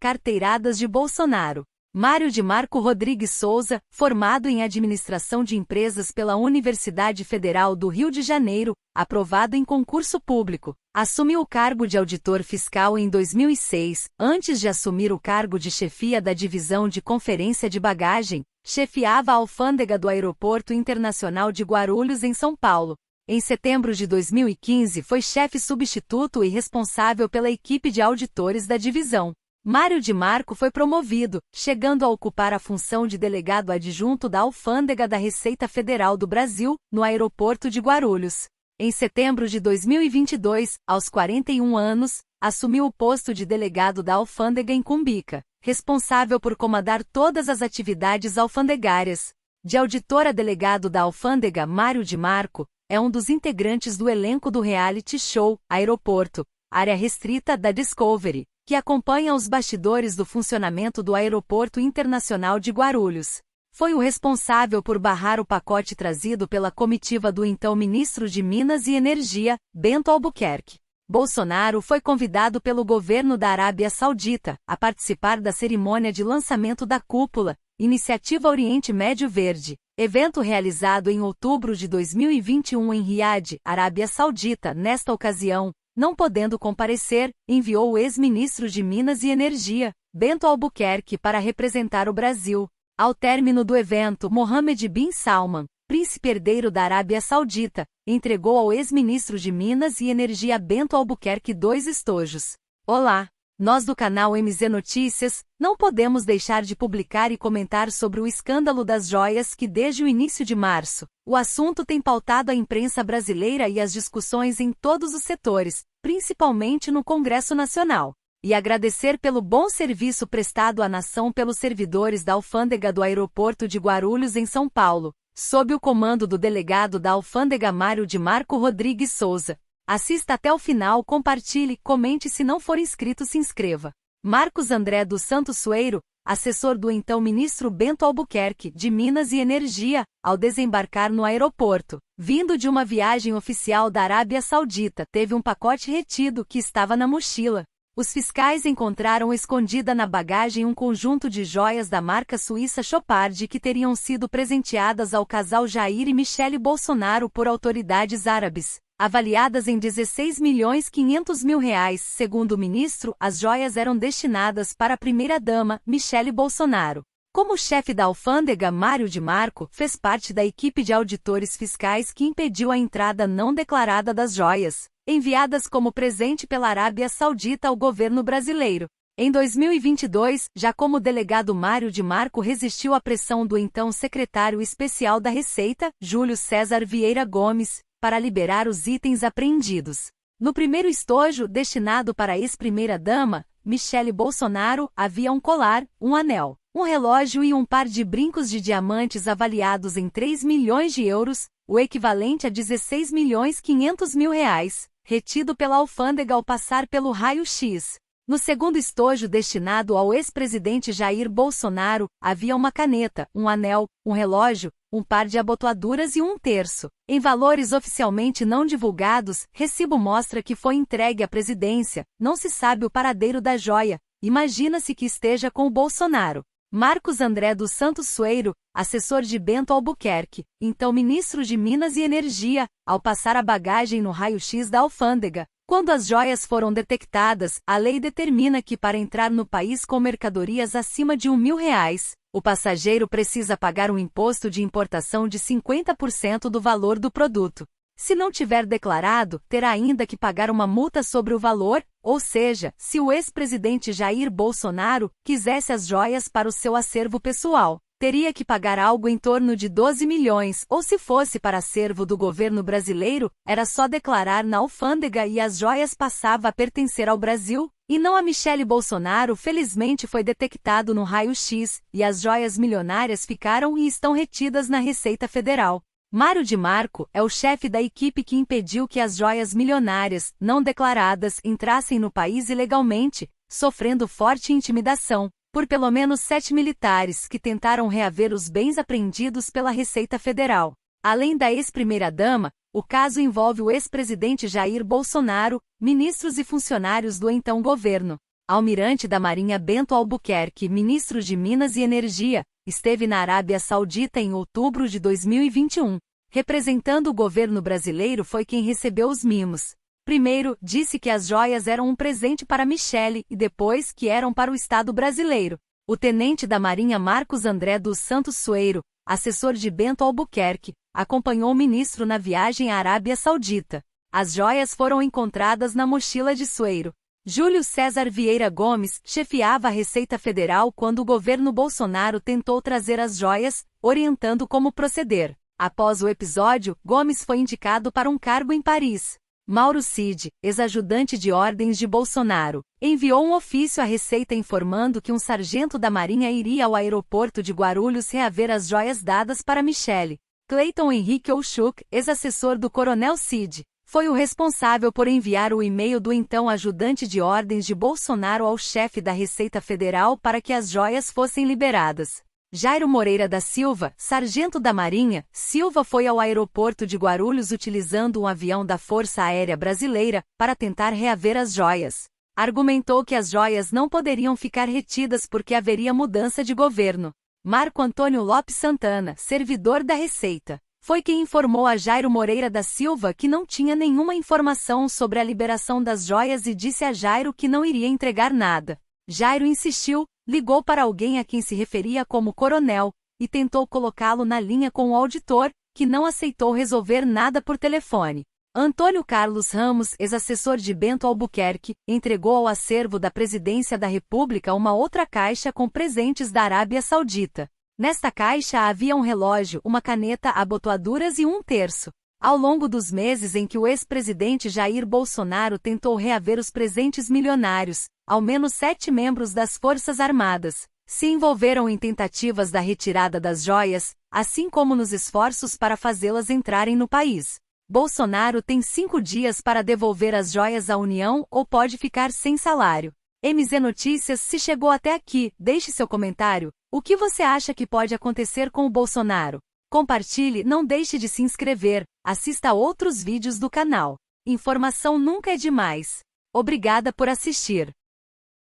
Carteiradas de Bolsonaro. Mário de Marco Rodrigues Souza, formado em Administração de Empresas pela Universidade Federal do Rio de Janeiro, aprovado em concurso público, assumiu o cargo de auditor fiscal em 2006, antes de assumir o cargo de chefia da divisão de conferência de bagagem, chefiava a alfândega do Aeroporto Internacional de Guarulhos em São Paulo. Em setembro de 2015 foi chefe substituto e responsável pela equipe de auditores da divisão. Mário de Marco foi promovido, chegando a ocupar a função de delegado adjunto da Alfândega da Receita Federal do Brasil, no aeroporto de Guarulhos. Em setembro de 2022, aos 41 anos, assumiu o posto de delegado da Alfândega em Cumbica, responsável por comandar todas as atividades alfandegárias. De auditor a delegado da Alfândega, Mário de Marco é um dos integrantes do elenco do reality show Aeroporto, área restrita da Discovery, que acompanha os bastidores do funcionamento do Aeroporto Internacional de Guarulhos. Foi o responsável por barrar o pacote trazido pela comitiva do então ministro de Minas e Energia, Bento Albuquerque. Bolsonaro foi convidado pelo governo da Arábia Saudita a participar da cerimônia de lançamento da Cúpula, Iniciativa Oriente Médio Verde, evento realizado em outubro de 2021 em Riad, Arábia Saudita. Nesta ocasião, não podendo comparecer, enviou o ex-ministro de Minas e Energia, Bento Albuquerque, para representar o Brasil. Ao término do evento, Mohammed bin Salman, príncipe herdeiro da Arábia Saudita, entregou ao ex-ministro de Minas e Energia Bento Albuquerque 2 estojos. Olá! Nós do canal MZ Notícias, não podemos deixar de publicar e comentar sobre o escândalo das joias que desde o início de março, o assunto tem pautado a imprensa brasileira e as discussões em todos os setores, principalmente no Congresso Nacional. E agradecer pelo bom serviço prestado à nação pelos servidores da Alfândega do Aeroporto de Guarulhos em São Paulo, sob o comando do delegado da Alfândega Mário de Marco Rodrigues Souza. Assista até o final, compartilhe, comente e se não for inscrito se inscreva. Marcos André dos Santos Sueiro, assessor do então ministro Bento Albuquerque, de Minas e Energia, ao desembarcar no aeroporto, vindo de uma viagem oficial da Arábia Saudita, teve um pacote retido que estava na mochila. Os fiscais encontraram escondida na bagagem um conjunto de joias da marca suíça Chopard que teriam sido presenteadas ao casal Jair e Michele Bolsonaro por autoridades árabes. Avaliadas em R$16.500.000, segundo o ministro, as joias eram destinadas para a primeira-dama, Michele Bolsonaro. Como chefe da alfândega, Mário de Marco fez parte da equipe de auditores fiscais que impediu a entrada não declarada das joias, enviadas como presente pela Arábia Saudita ao governo brasileiro. Em 2022, já como delegado, Mário de Marco resistiu à pressão do então secretário especial da Receita, Júlio César Vieira Gomes, para liberar os itens apreendidos. No primeiro estojo, destinado para a ex-primeira-dama, Michele Bolsonaro, havia um colar, um anel, um relógio e um par de brincos de diamantes avaliados em 3 milhões de euros, o equivalente a R$16.500.000, retido pela alfândega ao passar pelo raio-x. No segundo estojo, destinado ao ex-presidente Jair Bolsonaro, havia uma caneta, um anel, um relógio, um par de abotoaduras e um terço. Em valores oficialmente não divulgados, recibo mostra que foi entregue à presidência. Não se sabe o paradeiro da joia. Imagina-se que esteja com o Bolsonaro. Marcos André dos Santos Sueiro, assessor de Bento Albuquerque, então ministro de Minas e Energia, ao passar a bagagem no raio-x da alfândega. Quando as joias foram detectadas, a lei determina que para entrar no país com mercadorias acima de R$1.000, o passageiro precisa pagar um imposto de importação de 50% do valor do produto. Se não tiver declarado, terá ainda que pagar uma multa sobre o valor, ou seja, se o ex-presidente Jair Bolsonaro quisesse as joias para o seu acervo pessoal, teria que pagar algo em torno de 12 milhões, ou se fosse para acervo do governo brasileiro, era só declarar na alfândega e as joias passavam a pertencer ao Brasil, e não a Michele Bolsonaro. Felizmente foi detectado no raio-x, e as joias milionárias ficaram e estão retidas na Receita Federal. Mário de Marco é o chefe da equipe que impediu que as joias milionárias, não declaradas, entrassem no país ilegalmente, sofrendo forte intimidação por pelo menos 7 militares que tentaram reaver os bens apreendidos pela Receita Federal. Além da ex-primeira-dama, o caso envolve o ex-presidente Jair Bolsonaro, ministros e funcionários do então governo. Almirante da Marinha Bento Albuquerque, ministro de Minas e Energia, esteve na Arábia Saudita em outubro de 2021. Representando o governo brasileiro foi quem recebeu os mimos. Primeiro, disse que as joias eram um presente para Michele e depois que eram para o Estado brasileiro. O tenente da Marinha Marcos André dos Santos Sueiro, assessor de Bento Albuquerque, acompanhou o ministro na viagem à Arábia Saudita. As joias foram encontradas na mochila de Sueiro. Júlio César Vieira Gomes chefiava a Receita Federal quando o governo Bolsonaro tentou trazer as joias, orientando como proceder. Após o episódio, Gomes foi indicado para um cargo em Paris. Mauro Cid, ex-ajudante de ordens de Bolsonaro, enviou um ofício à Receita informando que um sargento da Marinha iria ao aeroporto de Guarulhos reaver as joias dadas para Michele. Cleiton Henrique Olchuk, ex-assessor do coronel Cid, foi o responsável por enviar o e-mail do então ajudante de ordens de Bolsonaro ao chefe da Receita Federal para que as joias fossem liberadas. Jairo Moreira da Silva, sargento da Marinha, Silva foi ao aeroporto de Guarulhos utilizando um avião da Força Aérea Brasileira para tentar reaver as joias. Argumentou que as joias não poderiam ficar retidas porque haveria mudança de governo. Marco Antônio Lopes Santana, servidor da Receita, foi quem informou a Jairo Moreira da Silva que não tinha nenhuma informação sobre a liberação das joias e disse a Jairo que não iria entregar nada. Jairo insistiu, ligou para alguém a quem se referia como coronel, e tentou colocá-lo na linha com o auditor, que não aceitou resolver nada por telefone. Antônio Carlos Ramos, ex-assessor de Bento Albuquerque, entregou ao acervo da Presidência da República uma outra caixa com presentes da Arábia Saudita. Nesta caixa havia um relógio, uma caneta, abotoaduras e um terço. Ao longo dos meses em que o ex-presidente Jair Bolsonaro tentou reaver os presentes milionários, ao menos 7 membros das Forças Armadas se envolveram em tentativas da retirada das joias, assim como nos esforços para fazê-las entrarem no país. Bolsonaro tem 5 dias para devolver as joias à União ou pode ficar sem salário. MZ Notícias, se chegou até aqui, deixe seu comentário. O que você acha que pode acontecer com o Bolsonaro? Compartilhe, não deixe de se inscrever, assista a outros vídeos do canal. Informação nunca é demais. Obrigada por assistir.